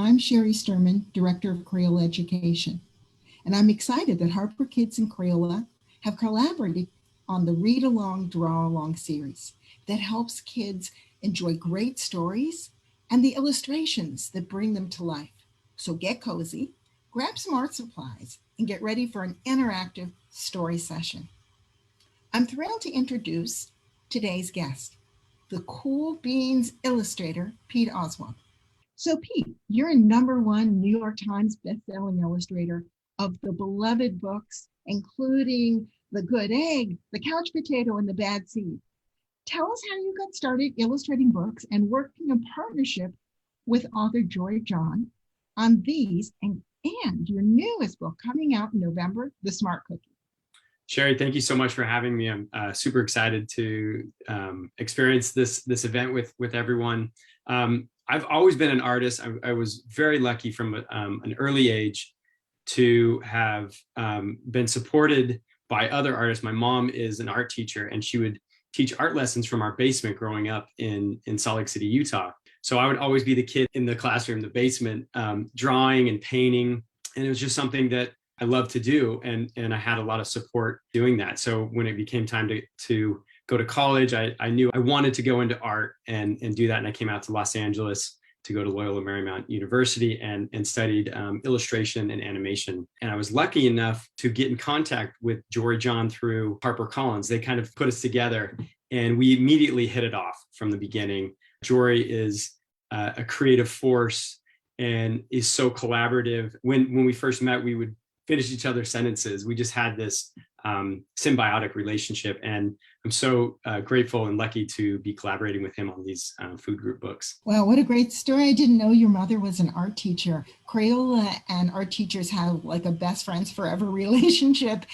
I'm Sherry Sturman, Director of Crayola Education, and I'm excited that Harper Kids and Crayola have collaborated on the Read Along, Draw Along series that helps kids enjoy great stories and the illustrations that bring them to life. So get cozy, grab some art supplies, and get ready for an interactive story session. I'm thrilled to introduce today's guest, the Cool Beans illustrator, Pete Oswald. So, Pete, you're a #1 New York Times bestselling illustrator of the beloved books, including The Good Egg, The Couch Potato, and The Bad Seed. Tell us how you got started illustrating books and working in partnership with author Joy John on these and your newest book coming out in November, The Smart Cookie. Sherry, thank you so much for having me. I'm super excited to experience this event with everyone. I've always been an artist. I was very lucky from an early age to have been supported by other artists. My mom is an art teacher, and she would teach art lessons from our basement growing up in Salt Lake City, Utah. So I would always be the kid in the classroom, the basement, drawing and painting. And it was just something that I love to do, and I had a lot of support doing that. So when it became time to go to college, I knew I wanted to go into art and do that. And I came out to Los Angeles to go to Loyola Marymount University and studied illustration and animation. And I was lucky enough to get in contact with Joy John through HarperCollins. They kind of put us together, and we immediately hit it off from the beginning. Joy is a creative force and is so collaborative. When we first met, we would finish each other's sentences. We just had this symbiotic relationship, and I'm so grateful and lucky to be collaborating with him on these food group books. Wow, what a great story. I didn't know your mother was an art teacher. Crayola and art teachers have like a best friends forever relationship.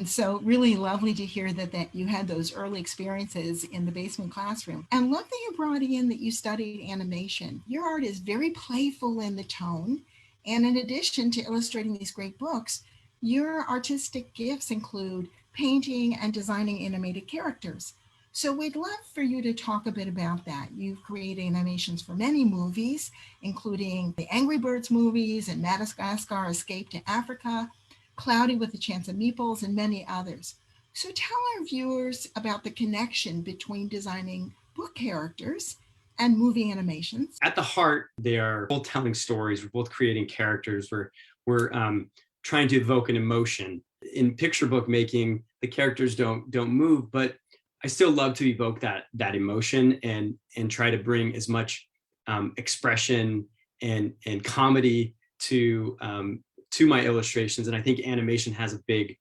So really lovely to hear that you had those early experiences in the basement classroom. And love that you brought in that you studied animation. Your art is very playful in the tone. And in addition to illustrating these great books, your artistic gifts include painting and designing animated characters. So we'd love for you to talk a bit about that. You've created animations for many movies, including the Angry Birds movies and Madagascar Escape to Africa, Cloudy with a Chance of Meatballs, and many others. So tell our viewers about the connection between designing book characters and movie animations. At the heart, they are both telling stories. We're both creating characters. We're trying to evoke an emotion. In picture book making, the characters don't move, but I still love to evoke that emotion and try to bring as much expression and comedy to my illustrations. And I think animation has a big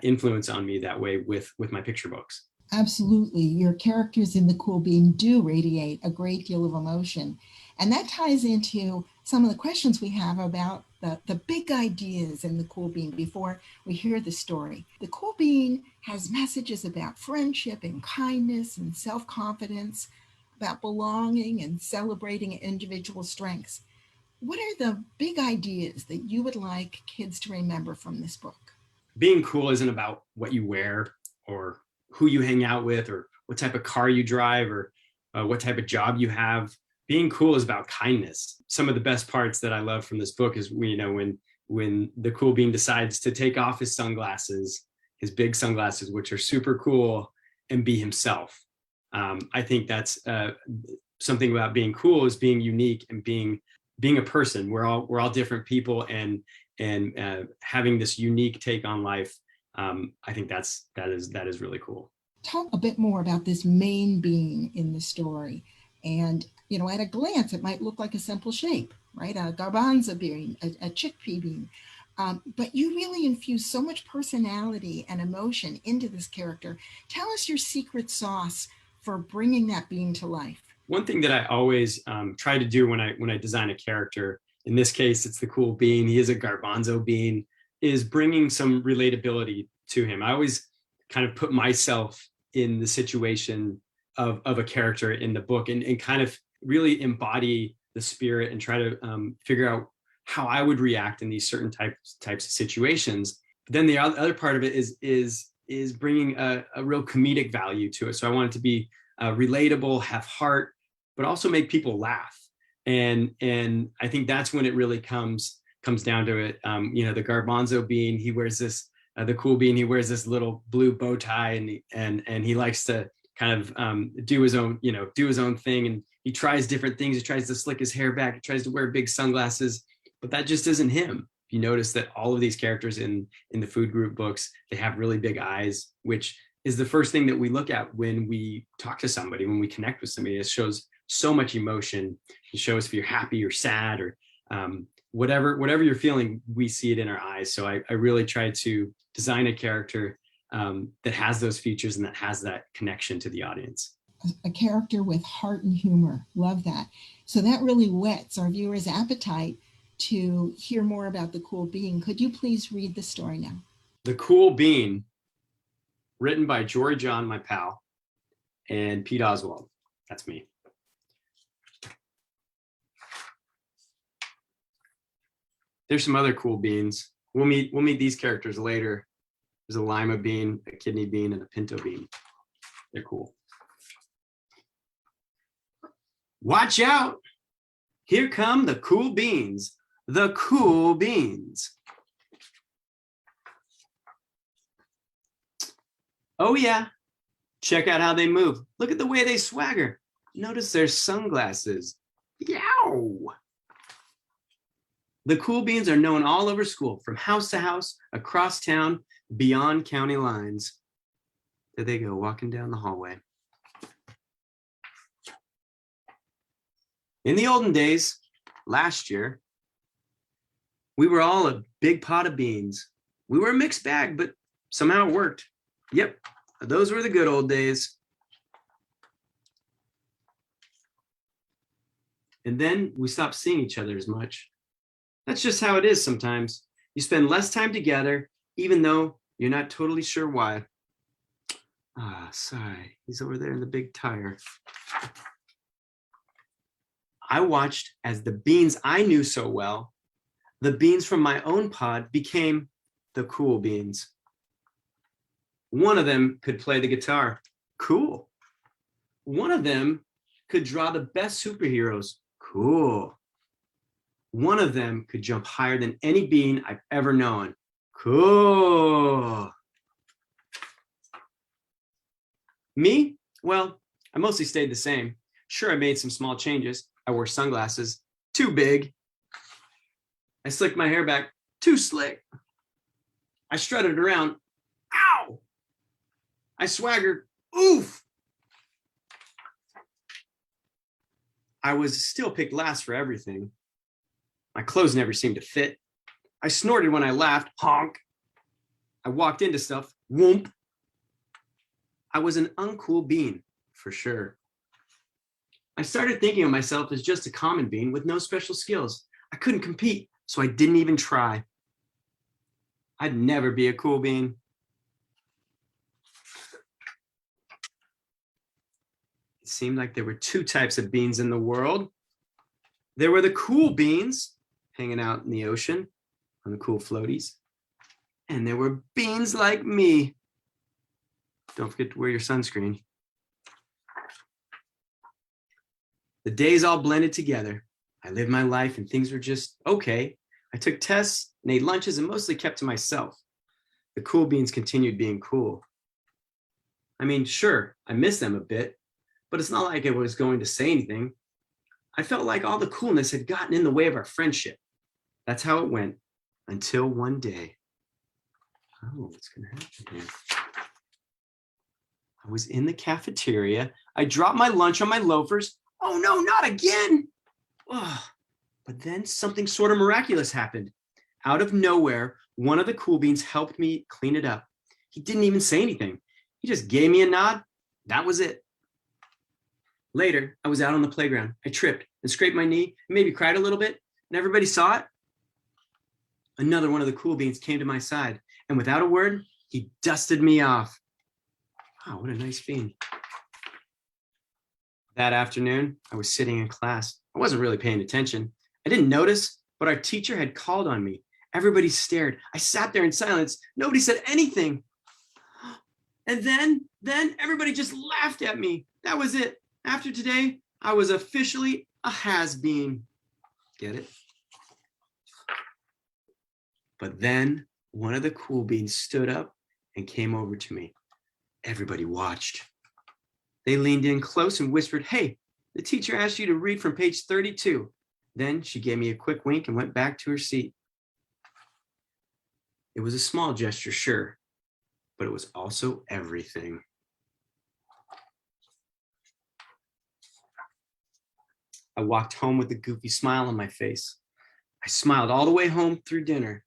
influence on me that way with my picture books. Absolutely. Your characters in The Cool Bean do radiate a great deal of emotion. And that ties into some of the questions we have about the big ideas in The Cool Bean before we hear the story. The Cool Bean has messages about friendship and kindness and self-confidence, about belonging and celebrating individual strengths. What are the big ideas that you would like kids to remember from this book? Being cool isn't about what you wear or who you hang out with or what type of car you drive or what type of job you have. Being cool is about kindness. Some of the best parts that I love from this book is when the Cool Bean decides to take off his sunglasses, his big sunglasses, which are super cool, and be himself. I think that's something about being cool is being unique and being a person. We're all different people, and having this unique take on life. I think that is really cool. Talk a bit more about this main bean in the story. And, at a glance, it might look like a simple shape, right? A garbanzo bean, a chickpea bean. But you really infuse so much personality and emotion into this character. Tell us your secret sauce for bringing that bean to life. One thing that I always try to do when I design a character, in this case, it's the Cool Bean. He is a garbanzo bean, is bringing some relatability to him. I always kind of put myself in the situation of a character in the book and kind of really embody the spirit and try to figure out how I would react in these certain types of situations. But then the other part of it is bringing a real comedic value to it. So I want it to be relatable, have heart, but also make people laugh. And I think that's when it really comes down to it. The garbanzo bean, he wears this, the cool bean, he wears this little blue bow tie, and he likes to kind of do his own thing, and he tries different things. He tries to slick his hair back, he tries to wear big sunglasses, but that just isn't him. You notice that all of these characters in the food group books, they have really big eyes, which is the first thing that we look at when we talk to somebody, when we connect with somebody. It shows so much emotion. It shows if you're happy or sad, or whatever you're feeling, we see it in our eyes. So I really try to design a character that has those features and that has that connection to the audience. A character with heart and humor. Love that. So that really whets our viewers' appetite to hear more about the Cool Bean. Could you please read the story now? The Cool Bean, written by Jory John, my pal, and Pete Oswald. That's me. There's some other cool beans. We'll meet these characters later. There's a lima bean, a kidney bean, and a pinto bean. They're cool. Watch out! Here come the cool beans. The cool beans. Oh yeah, check out how they move. Look at the way they swagger. Notice their sunglasses. Yow! The cool beans are known all over school, from house to house, across town, beyond county lines. There they go, walking down the hallway. In the olden days, last year, we were all a big pot of beans. We were a mixed bag, but somehow it worked. Yep, those were the good old days. And then we stopped seeing each other as much. That's just how it is sometimes. You spend less time together, even though you're not totally sure why. Ah, sigh. He's over there in the big tire. I watched as the beans I knew so well, the beans from my own pod, became the cool beans. One of them could play the guitar. Cool. One of them could draw the best superheroes. Cool. One of them could jump higher than any bean I've ever known. Cool. Me? Well, I mostly stayed the same. Sure, I made some small changes. I wore sunglasses, too big. I slicked my hair back, too slick. I strutted around, ow! I swaggered, oof! I was still picked last for everything. My clothes never seemed to fit. I snorted when I laughed, honk. I walked into stuff, whoomp. I was an uncool bean, for sure. I started thinking of myself as just a common bean with no special skills. I couldn't compete, so I didn't even try. I'd never be a cool bean. It seemed like there were two types of beans in the world. There were the cool beans, hanging out in the ocean on the cool floaties. And there were beans like me. Don't forget to wear your sunscreen. The days all blended together. I lived my life and things were just okay. I took tests and ate lunches and mostly kept to myself. The cool beans continued being cool. I mean, sure, I miss them a bit, but it's not like I was going to say anything. I felt like all the coolness had gotten in the way of our friendship. That's how it went until one day. Oh, what's going to happen here? I was in the cafeteria. I dropped my lunch on my loafers. Oh no, not again. Oh, but then something sort of miraculous happened. Out of nowhere, one of the cool beans helped me clean it up. He didn't even say anything. He just gave me a nod. That was it. Later, I was out on the playground. I tripped and scraped my knee, and maybe cried a little bit, and everybody saw it. Another one of the cool beans came to my side, and without a word, he dusted me off. Wow, what a nice bean. That afternoon, I was sitting in class. I wasn't really paying attention. I didn't notice, but our teacher had called on me. Everybody stared. I sat there in silence. Nobody said anything. And then everybody just laughed at me. That was it. After today, I was officially a has-been. Get it? But then one of the cool beans stood up and came over to me. Everybody watched. They leaned in close and whispered, "Hey, the teacher asked you to read from page 32. Then she gave me a quick wink and went back to her seat. It was a small gesture, sure, but it was also everything. I walked home with a goofy smile on my face. I smiled all the way home through dinner.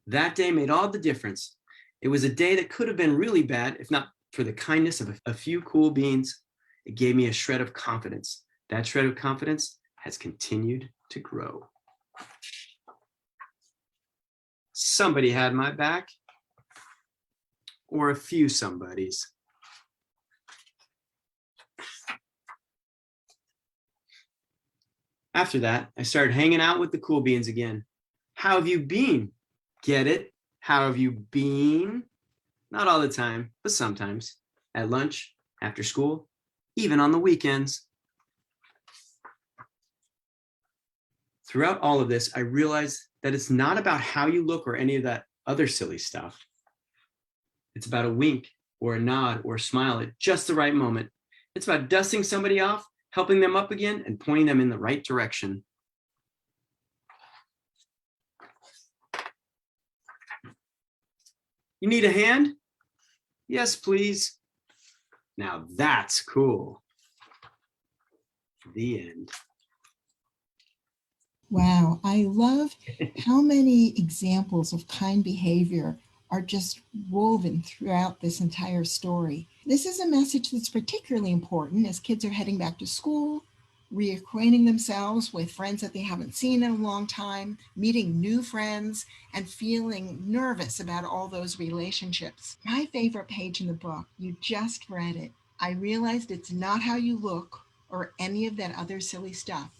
That day made all the difference. It was a day that could have been really bad if not for the kindness of a few cool beans. It gave me a shred of confidence. That shred of confidence has continued to grow. Somebody had my back, or a few somebodies. After that, I started hanging out with the cool beans again. How have you been? Get it? How have you been? Not all the time, but sometimes. At lunch, after school, even on the weekends. Throughout all of this, I realized that it's not about how you look or any of that other silly stuff. It's about a wink or a nod or a smile at just the right moment. It's about dusting somebody off, helping them up again, and pointing them in the right direction. You need a hand? Yes, please. Now that's cool. The end. Wow, I love how many examples of kind behavior are just woven throughout this entire story. This is a message that's particularly important as kids are heading back to school, reacquainting themselves with friends that they haven't seen in a long time, meeting new friends, and feeling nervous about all those relationships. My favorite page in the book, you just read it. I realized it's not how you look or any of that other silly stuff.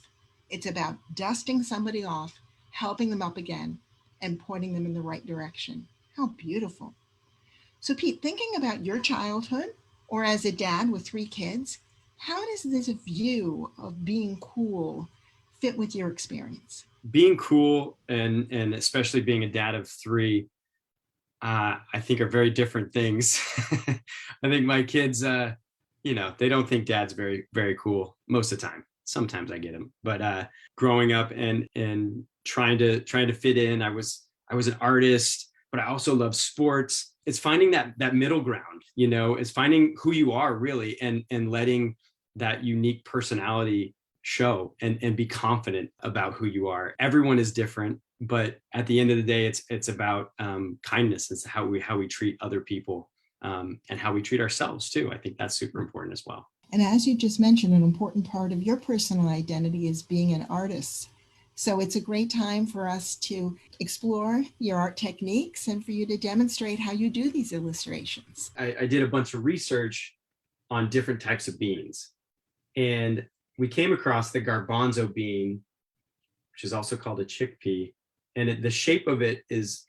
It's about dusting somebody off, helping them up again, and pointing them in the right direction. How beautiful. So, Pete, thinking about your childhood, or as a dad with 3 kids, how does this view of being cool fit with your experience? Being cool and especially being a dad of 3, I think are very different things. I think my kids, they don't think dad's very, very cool most of the time. Sometimes I get them, but growing up and trying to fit in, I was an artist, but I also love sports. It's finding that middle ground, it's finding who you are really and letting that unique personality show and be confident about who you are. Everyone is different, but at the end of the day, it's about kindness. It's how we treat other people and how we treat ourselves too. I think that's super important as well. And as you just mentioned, an important part of your personal identity is being an artist. So it's a great time for us to explore your art techniques and for you to demonstrate how you do these illustrations. I did a bunch of research on different types of beans. And we came across the garbanzo bean, which is also called a chickpea. And the shape of it is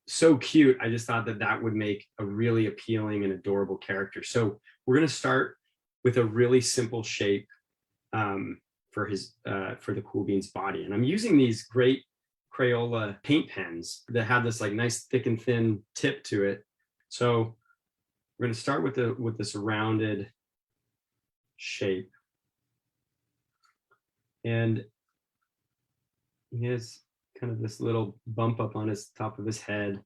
so cute. I just thought that would make a really appealing and adorable character. So we're going to start with a really simple shape for the cool bean's body. And I'm using these great Crayola paint pens that have this like nice thick and thin tip to it. So we're going to start with this rounded shape. And he has kind of this little bump up on his top of his head.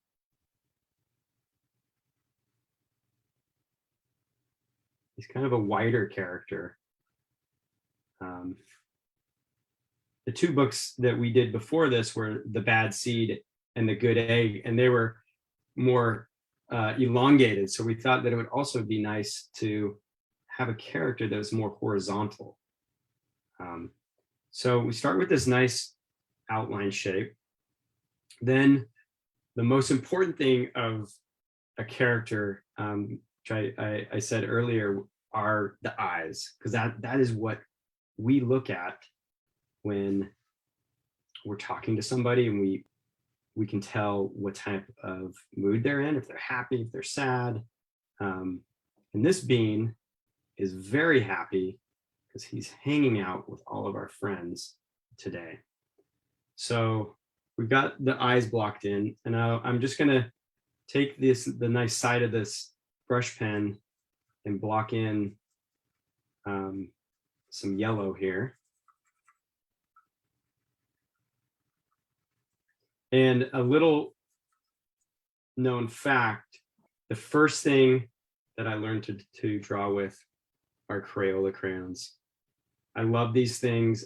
He's kind of a wider character. The 2 books that we did before this were The Bad Seed and The Good Egg, and they were more elongated. So we thought that it would also be nice to have a character that was more horizontal. So we start with this nice outline shape. Then the most important thing of a character, which I said earlier, are the eyes, because that is what we look at when we're talking to somebody, and we can tell what type of mood they're in, if they're happy, if they're sad. And this bean is very happy because he's hanging out with all of our friends today. So we've got the eyes blocked in, and I'm just gonna take the nice side of this brush pen and block in some yellow here. And a little known fact, the first thing that I learned to draw with are Crayola crayons. I love these things.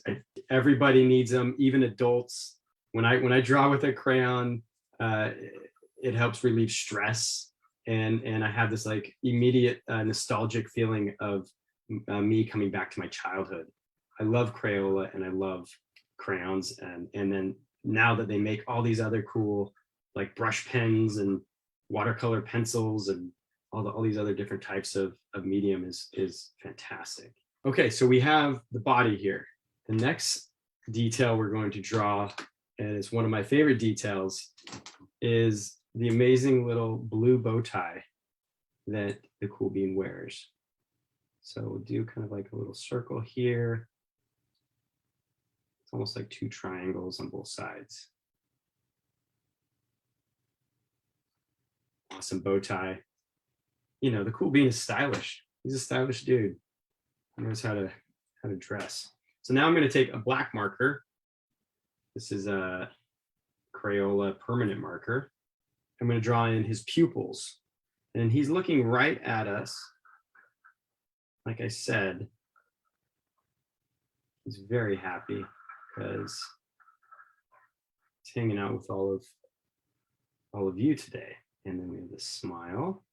Everybody needs them, even adults. When I draw with a crayon, it helps relieve stress, and I have this like immediate nostalgic feeling of me coming back to my childhood. I love Crayola and I love crayons, and then now that they make all these other cool like brush pens and watercolor pencils and all these other different types of medium is fantastic. Okay, so we have the body here. The next detail we're going to draw, and it's one of my favorite details, is the amazing little blue bow tie that the Cool Bean wears. So we'll do kind of like a little circle here. It's almost like two triangles on both sides. Awesome bow tie. You know, the Cool Bean is stylish. He's a stylish dude. He knows how to dress. So now I'm going to take a black marker. This is a Crayola permanent marker. I'm going to draw in his pupils, and he's looking right at us. Like I said, he's very happy because he's hanging out with all of you today. And then we have the smile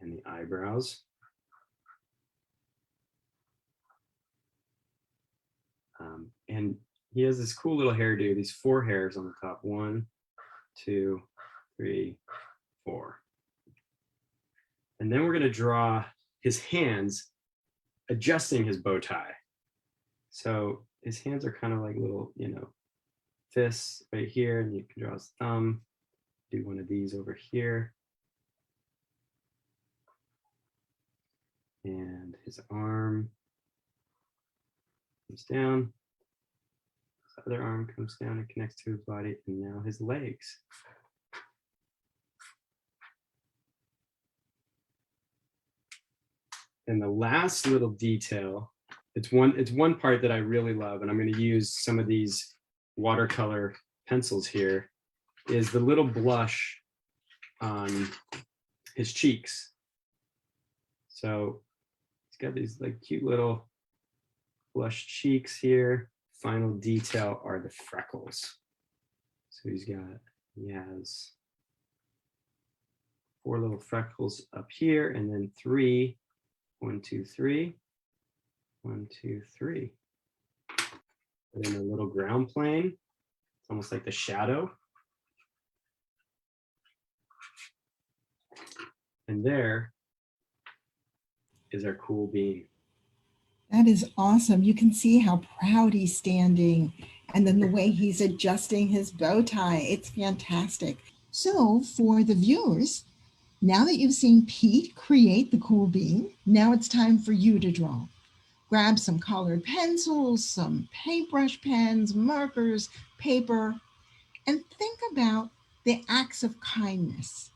and the eyebrows. And he has this cool little hairdo, these 4 hairs on the top. 1, 2, 3, 4. And then we're going to draw his hands adjusting his bow tie. So his hands are kind of like little, fists right here, and you can draw his thumb. Do one of these over here. And his arm comes down. His other arm comes down and connects to his body, and now his legs. And the last little detail, it's one part that I really love, and I'm going to use some of these watercolor pencils here, is the little blush on his cheeks. So he's got these like cute little blush cheeks here. Final detail are the freckles. So he has 4 little freckles up here, and then 3. 1, 2, 3. 1, 2, 3. And then a little ground plane. It's almost like the shadow. And there is our Cool Bean. That is awesome. You can see how proud he's standing, and then the way he's adjusting his bow tie. It's fantastic. So for the viewers, now that you've seen Pete create the Cool Bean, now it's time for you to draw. Grab some colored pencils, some paintbrush pens, markers, paper, and think about the acts of kindness.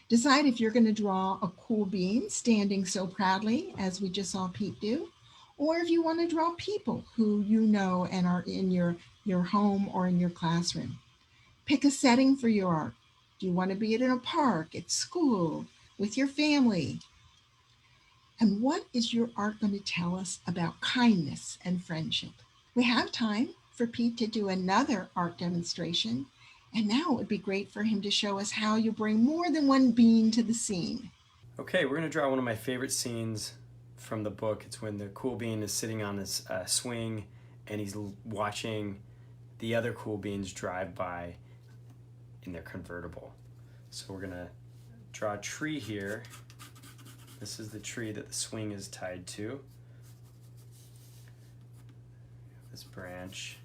Decide if you're going to draw a Cool Bean standing so proudly as we just saw Pete do, or if you want to draw people who you know and are in your home or in your classroom. Pick a setting for your art. Do you want to be in a park, at school, with your family? And what is your art going to tell us about kindness and friendship? We have time for Pete to do another art demonstration, and now it would be great for him to show us how you bring more than one bean to the scene. Okay, we're going to draw one of my favorite scenes from the book. It's when the Cool Bean is sitting on this swing, and he's watching the other Cool Beans drive by in their convertible. So we're going to draw a tree here. This is the tree that the swing is tied to. This branch.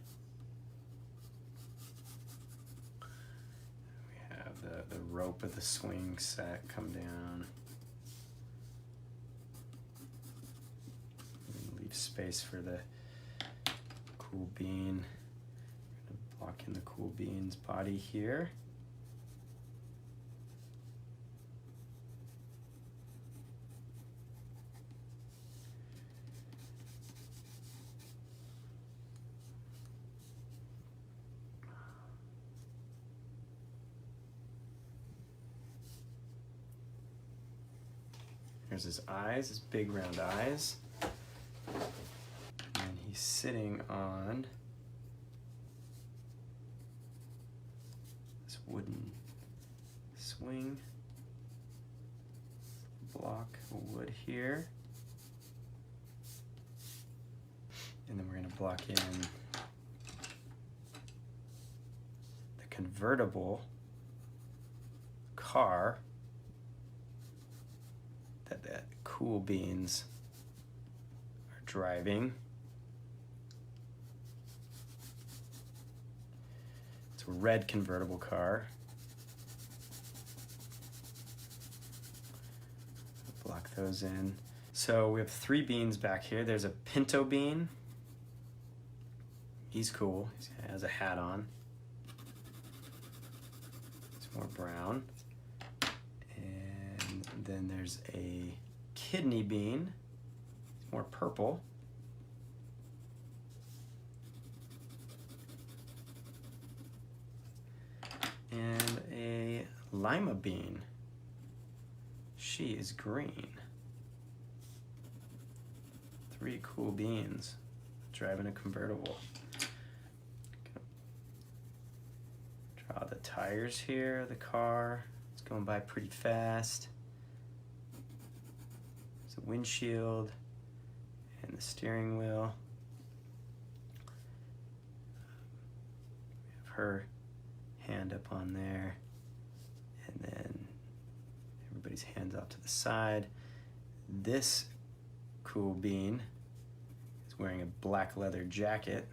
We have the rope of the swing set come down. space for the cool bean. I'm gonna block in the cool bean's body here. Here's his eyes, his big round eyes. And he's sitting on this wooden swing. Block of wood here. And then we're going to block in the convertible car that the cool beans are driving. It's a red convertible car. Block those in. So we have 3 beans back here. There's a pinto bean. He's cool. He has a hat on. It's more brown. And then there's a kidney bean. It's more purple. And a lima bean. She is green. 3 cool beans driving a convertible. Draw the tires here, the car. It's going by pretty fast. There's a windshield and the steering wheel. We have her hand up on there, and then everybody's hands off to the side. This cool bean is wearing a black leather jacket.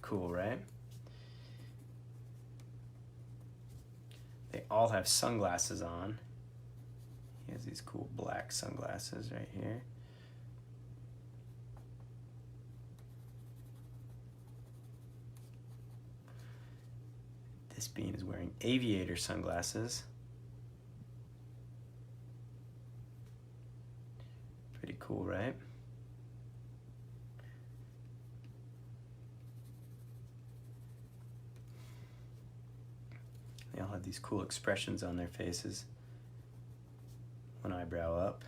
Cool, right? They all have sunglasses on. He has these cool black sunglasses right here. This bean is wearing aviator sunglasses. Pretty cool, right? They all have these cool expressions on their faces. One eyebrow up.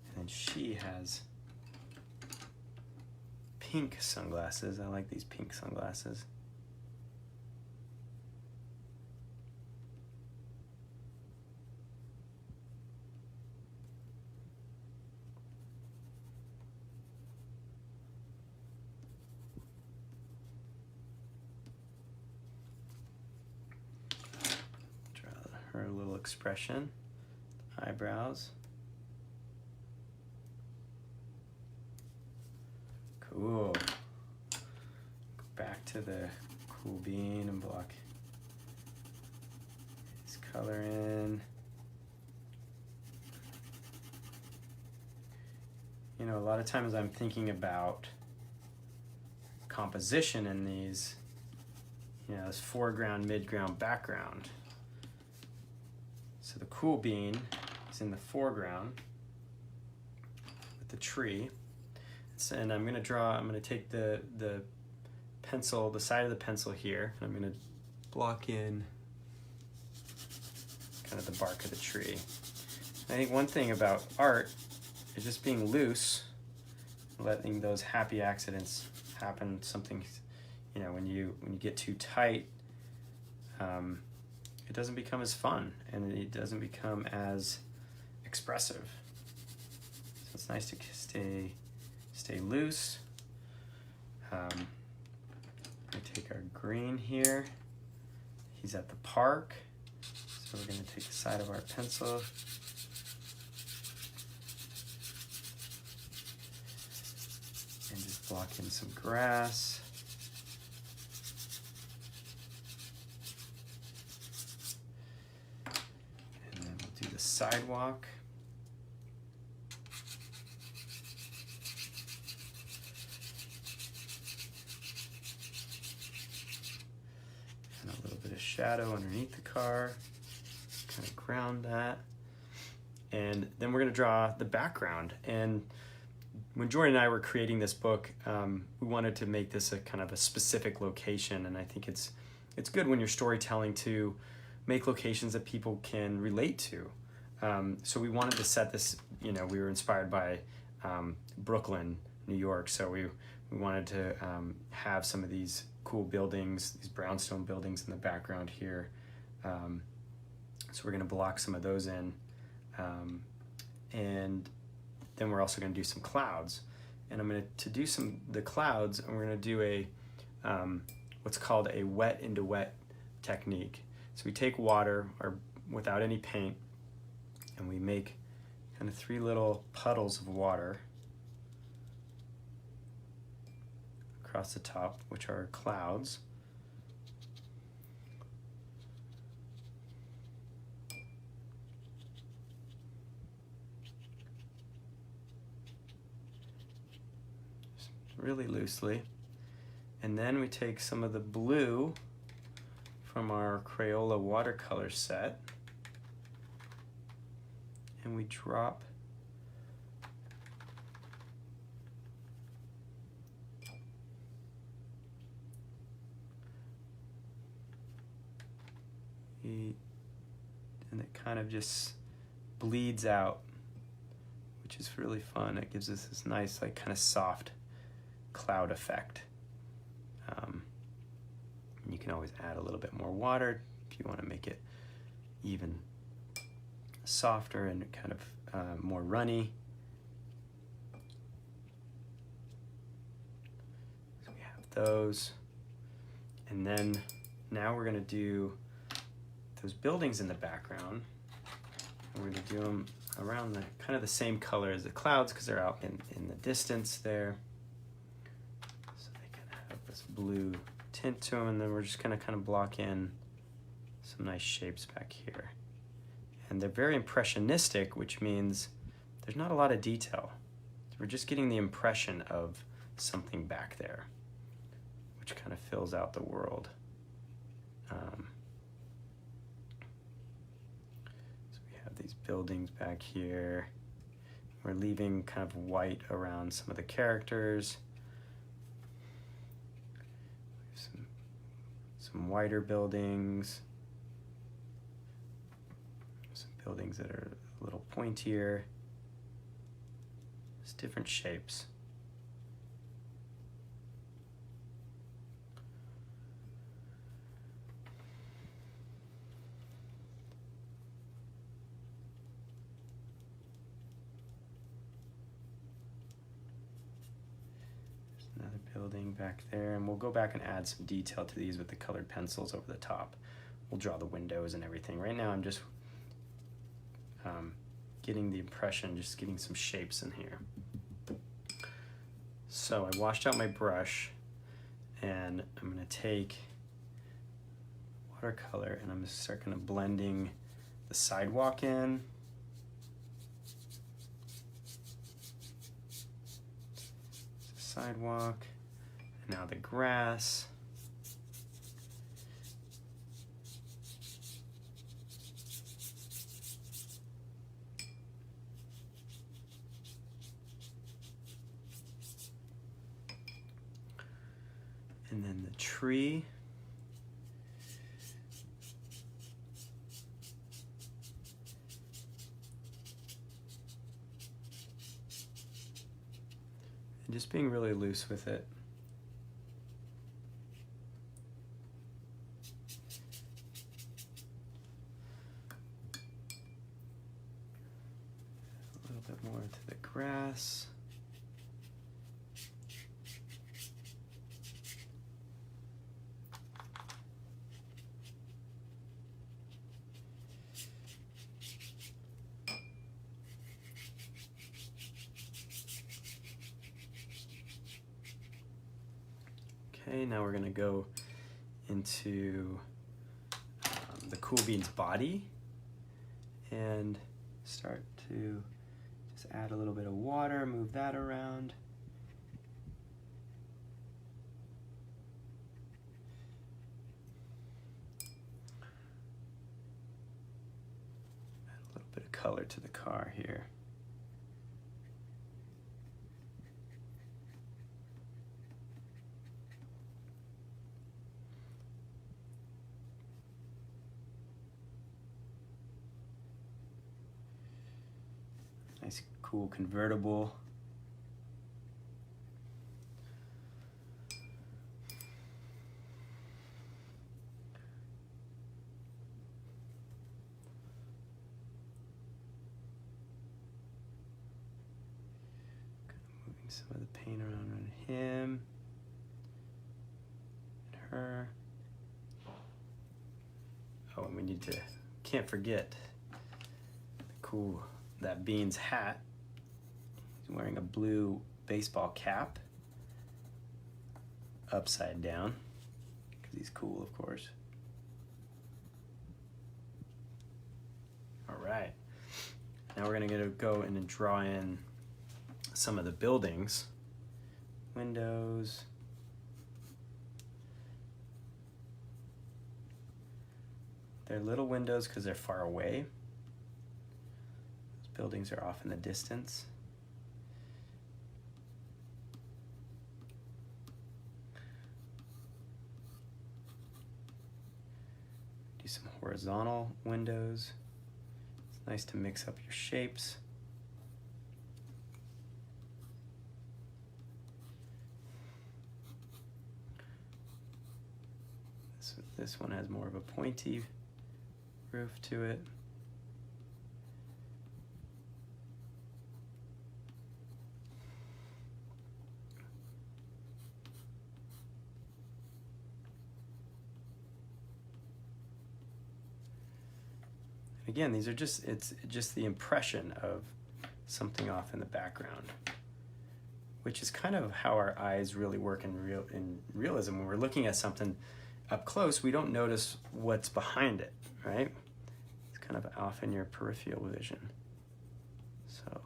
And then she has pink sunglasses. I like these pink sunglasses. Draw her little expression, eyebrows. Cool. Go back to the cool bean and block his color in. You know, a lot of times I'm thinking about composition in these, you know, this foreground, midground, background. So the cool bean is in the foreground with the tree. And I'm gonna take the pencil, the side of the pencil here, and I'm gonna block in kind of the bark of the tree. I think one thing about art is just being loose, letting those happy accidents happen. Something, you know, when you get too tight, it doesn't become as fun and it doesn't become as expressive. So it's nice to stay loose. We take our green here. He's at the park, so we're going to take the side of our pencil. And just block in some grass. And then we'll do the sidewalk. And a little bit of shadow underneath the car. Kind of ground that. And then we're going to draw the background. And when Jordan and I were creating this book, we wanted to make this a kind of a specific location. And I think it's good when you're storytelling to make locations that people can relate to. So we wanted to set this, we were inspired by Brooklyn, New York. So we wanted to have some of these cool buildings, these brownstone buildings in the background here. So we're going to block some of those in. And then we're also going to do some clouds. And I'm going to do the clouds, and we're going to do a what's called a wet into wet technique. So we take water or without any paint, and we make kind of 3 little puddles of water across the top, which are clouds. Just really loosely. And then we take some of the blue from our Crayola watercolor set, and we drop and it kind of just bleeds out, which is really fun. It gives us this nice, like, kind of soft cloud effect. You can always add a little bit more water if you want to make it even softer and kind of more runny. So we have those. And then now we're going to do those buildings in the background. And we're going to do them around the kind of the same color as the clouds because they're out in the distance there. So they kind of have this blue tint to them, and then we're just going to kind of block in some nice shapes back here. And they're very impressionistic, which means there's not a lot of detail. We're just getting the impression of something back there, which kind of fills out the world. So we have these buildings back here. We're leaving kind of white around some of the characters. Some whiter buildings. Some buildings that are a little pointier. Just different shapes. Another building back there, and we'll go back and add some detail to these with the colored pencils over the top. We'll draw the windows and everything. Right now I'm just getting the impression, just getting some shapes in here. So I washed out my brush, and I'm going to take watercolor and I'm going to start kind of blending the sidewalk in. Sidewalk, and now the grass. And then the tree. And just being really loose with it. A little bit more to the grass. Okay, now we're going to go into the Cool Bean's body, and start to just add a little bit of water, move that around. Add a little bit of color to the car here. Nice, cool convertible. Moving some of the paint around on him and her. Oh, and we need to, can't forget that Bean's hat. He's wearing a blue baseball cap upside down because he's cool, of course. All right, now we're gonna go in and draw in some of the buildings, windows. They're little windows because they're far away. Buildings are off in the distance. Do some horizontal windows. It's nice to mix up your shapes. This one has more of a pointy roof to it. Again, these are just, it's just the impression of something off in the background, which is kind of how our eyes really work in realism. When we're looking at something up close, we don't notice what's behind it, right? It's kind of off in your peripheral vision. So.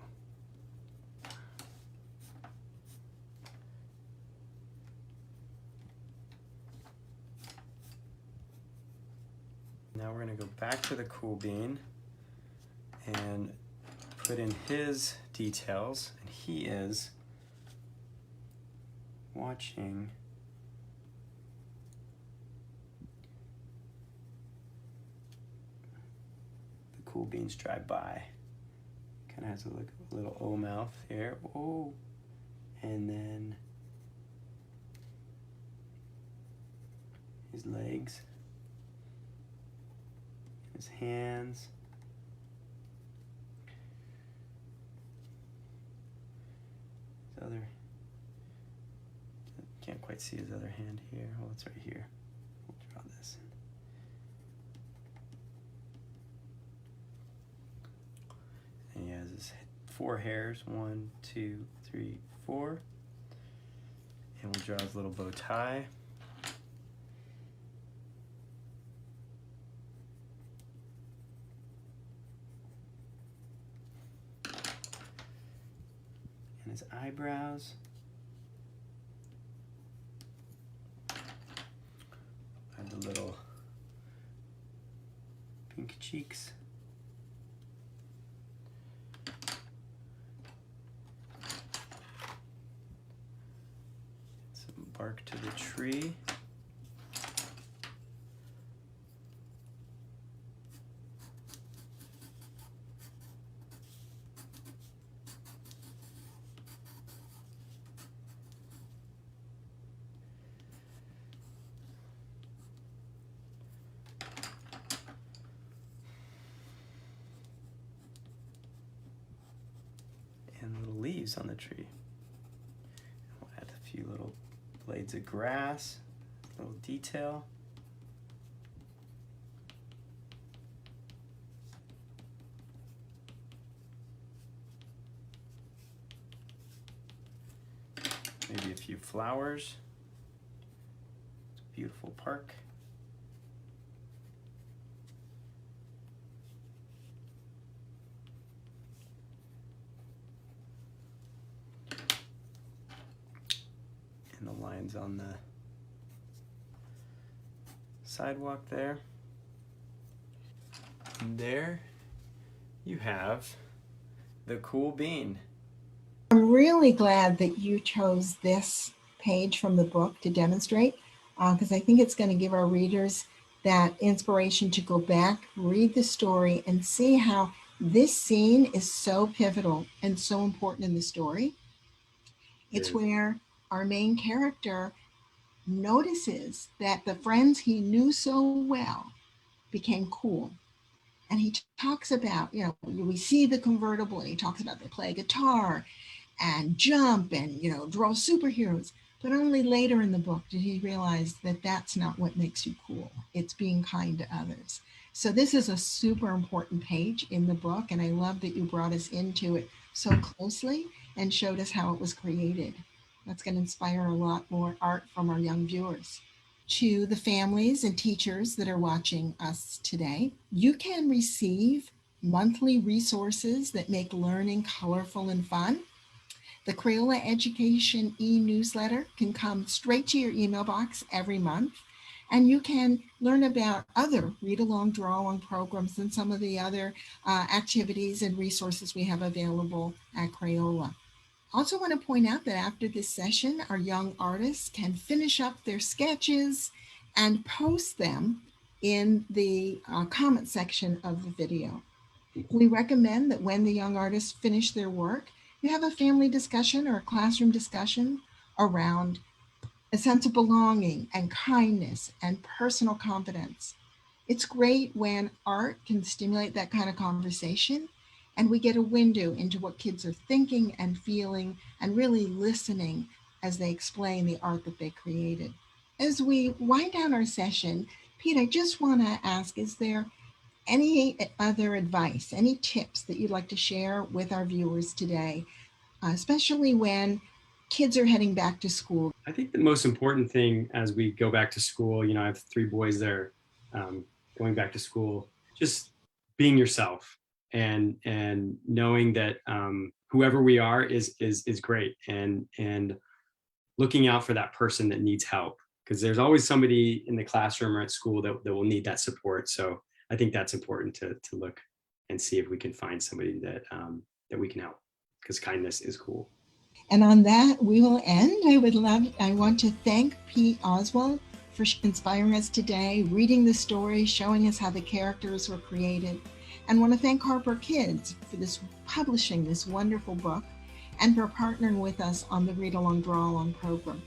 Now we're going to go back to the TheCoolBean and put in his details, and he is watching the TheCoolBeans drive by. Kind of has a little O mouth here. Oh, and then his legs. His hands. His other, can't quite see his other hand here. Oh, it's right here. We'll draw this. And he has his 4 hairs, 1, 2, 3, 4. And we'll draw his little bow tie. His eyebrows. Add the little pink cheeks. Some bark to the tree. And little leaves on the tree. We'll add a few little blades of grass, little detail. Maybe a few flowers. It's a beautiful park. and the lines on the sidewalk there. And there you have the cool bean. I'm really glad that you chose this page from the book to demonstrate, because I think it's going to give our readers that inspiration to go back, read the story, and see how this scene is so pivotal and so important in the story. It's where our main character notices that the friends he knew so well became cool. And he talks about, we see the convertible, and he talks about they play guitar and jump and, draw superheroes. But only later in the book did he realize that that's not what makes you cool. It's being kind to others. So this is a super important page in the book, and I love that you brought us into it so closely and showed us how it was created. That's going to inspire a lot more art from our young viewers. To the families and teachers that are watching us today, you can receive monthly resources that make learning colorful and fun. The Crayola Education e-newsletter can come straight to your email box every month, and you can learn about other Read Along, Draw Along programs and some of the other activities and resources we have available at Crayola. I also want to point out that after this session, our young artists can finish up their sketches and post them in the comment section of the video. We recommend that when the young artists finish their work, you have a family discussion or a classroom discussion around a sense of belonging and kindness and personal confidence. It's great when art can stimulate that kind of conversation, and we get a window into what kids are thinking and feeling and really listening as they explain the art that they created. As we wind down our session, Pete, I just want to ask, is there any other advice, any tips that you'd like to share with our viewers today, especially when kids are heading back to school? I think the most important thing as we go back to school, I have 3 boys that are going back to school, just being yourself and knowing that whoever we are is great, and looking out for that person that needs help, because there's always somebody in the classroom or at school that will need that support. So I think that's important to look and see if we can find somebody that we can help, because kindness is cool. And on that, we will end. I want to thank Pete Oswald for inspiring us today, reading the story, showing us how the characters were created. And want to thank Harper Kids for publishing this wonderful book and for partnering with us on the Read Along, Draw Along program.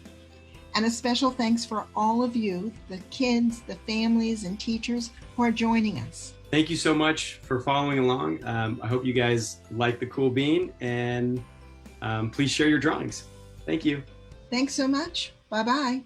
And a special thanks for all of you, the kids, the families, and teachers who are joining us. Thank you so much for following along. I hope you guys like the Cool Bean, and please share your drawings. Thank you. Thanks so much. Bye-bye.